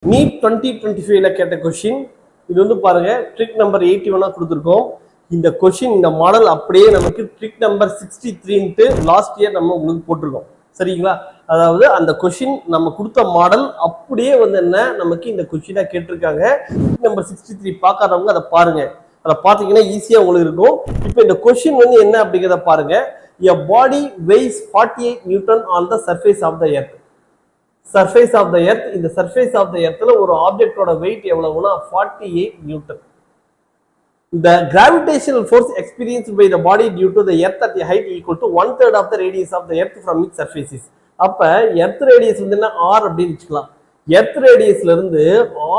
NEET 2025 கேட்ட question இது வந்து பாருங்க ட்ரிக் நம்பர் 81 கொடுத்துருக்கோம். இந்த கொஸ்டின் இந்த மாடல் அப்படியே நமக்கு ட்ரிக் நம்பர் 63 லாஸ்ட் இயர் நம்ம உங்களுக்கு போட்டிருக்கோம். சரிங்களா? அதாவது அந்த கொஸ்டின் நம்ம கொடுத்த மாடல் அப்படியே வந்து என்ன நமக்கு இந்த கொஸ்டினா கேட்டிருக்காங்க. ட்ரிக் நம்பர் 63 பார்க்காதவங்க அதை பாருங்க. அதை பார்த்தீங்கன்னா ஈஸியா உங்களுக்கு இருக்கும். இப்போ இந்த கொஸ்டின் வந்து என்ன அப்படிங்கிறத பாருங்க. A body weighs 48 Newton on the surface of the earth. Surface of the earth, இந்த surface of the earthல ஒரு ஆப்ஜெக்டோட weight எவ்வளவுனா 48 Newton. The gravitational force experienced by the body due to the earth at a height equal to 1/3 of the radius of the earth from its surfaces. அப்ப earth radius வந்து என்ன r அப்படின்னு வச்சுக்கலாம். earth radiusல இருந்து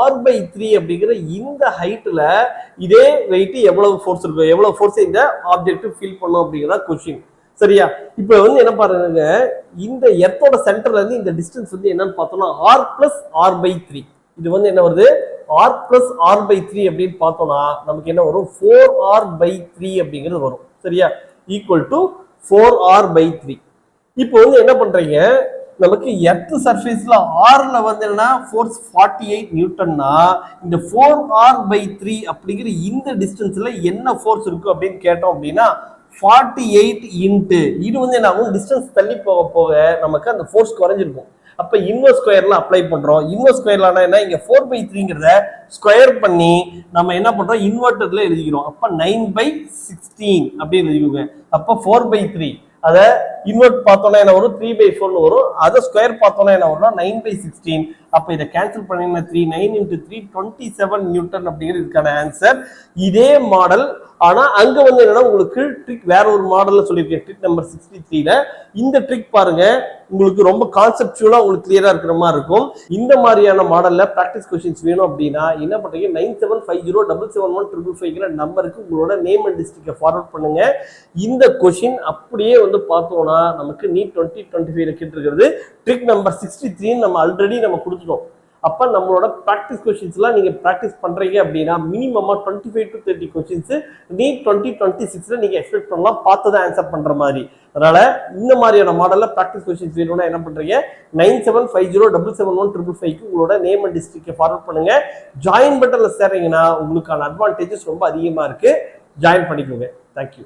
r/3 அப்படிங்கிற இந்த ஹைட்ல இதே weight எவ்வளவு ஃபோர்ஸ் இருக்கும், எவ்வளவு ஃபோர்ஸ் இந்த ஆப்ஜெக்ட் ஃபீல் பண்ணும் அப்படிங்கிற क्वेश्चन. சரியா? இப்ப வந்து என்ன பாருங்க, இந்த எர்த்தோட சென்டர்ல இருந்து இந்த டிஸ்டன்ஸ் வந்து என்னன்னு பார்த்தோம்னா r plus r/3. இது வந்து என்ன வருது, r plus r/3 அப்படின்னு பார்த்தோம்னா நமக்கு என்ன வரும், 4r/3 அப்படிங்கிறது வரும். சரியா? Equal to 4r/3. இப்போ வந்து என்ன பண்றீங்க, நமக்கு எர்த் சர்ஃபேஸ்ல ஆர்ல வந்து என்ன ஃபோர்ஸ் 48 நியூட்டன்னா இந்த 4r/3 அப்படிங்கிற இந்த டிஸ்டன்ஸ்ல என்ன ஃபோர்ஸ் இருக்கும் அப்படின்னு கேட்டோம் அப்படின்னா 48 இன்ட்டு இது வந்து என்ன ஆகும், டிஸ்டன்ஸ் தள்ளி போக போக நமக்கு அந்த ஃபோர்ஸ் குறைஞ்சிருக்கும். அப்ப இன்வெர்ஸ் ஸ்கொயர்ல அப்ளை பண்றோம். இன்வெர்ஸ் ஸ்கொயர்ல என்ன, இங்க 4/3ங்கிறத ஸ்கொயர் பண்ணி நம்ம என்ன பண்றோம், இன்வெர்டர்ல எழுதிக்கிறோம். அப்ப 9/16 அப்படி எழுதிக்கோங்க. அப்ப 4/3 அத இன்வெர்ட் பார்த்தோம்னா என்ன வரும், 3/4 வரும். அதை ஸ்கொயர் பார்த்தோம்னா என்ன வரும்னா 9/16. அப்ப இதை கேன்சல் பண்ணீங்கன்னா 3 9 into 3 27 நியூட்டன் அப்படிங்கிறது இதுக்கான ஆன்சர். இதே மாடல் ஆனா அங்க வந்து என்னன்னா உங்களுக்கு ட்ரிக் வேற ஒரு மாடல்ல சொல்லியிருக்கேன். ட்ரிக் நம்பர் 63ல இந்த ட்ரிக் பாருங்க, உங்களுக்கு ரொம்ப கான்செப்சுவலா உங்களுக்கு கிளியரா இருக்கிற மாதிரி இருக்கும். இந்த மாதிரியான மாடல்ல பிராக்டிஸ் கொஸ்டின்ஸ் வேணும் அப்படின்னா என்ன பண்றீங்க, 9750771555 நம்பருக்கு உங்களோட நேம் அண்ட் டிஸ்ட்ரிக்டை ஃபார்வர்ட் பண்ணுங்க. இந்த கொஸ்டின் அப்படியே வந்து பார்த்தோம்னா நமக்கு நீட் 2025 கேட்டிருக்கிறது ட்ரிக் நம்பர் 63 நம்ம ஆல்ரெடி நம்ம கொடுத்துட்டோம். அப்ப நம்மளோட பிராக்டிஸ் கொஸ்டின்ஸ்லாம் நீங்க பிராக்டிஸ் பண்றீங்க அப்படின்னா மினிமமா 25 to 30 கொஸ்டின்ஸ் நீட் 2026ல நீங்க எக்ஸ்பெக்ட் பண்ணலாம், பார்த்து தான் ஆன்சர் பண்ற மாதிரி. அதனால இந்த மாதிரியான மாடல்ல பிராக்டிஸ் கொஸ்டின்ஸ் வேணும்னா என்ன பண்றீங்க, 9750771555 உங்களோட நேம் அண்ட் டிஸ்ட்ரிக்டை ஃபார்வர்ட் பண்ணுங்க. ஜாயின் பட்டன்ல சேர்றீங்கன்னா உங்களுக்கான அட்வான்டேஜஸ் ரொம்ப அதிகமா இருக்கு. ஜாயின் பண்ணிக்கோங்க. தேங்க்யூ.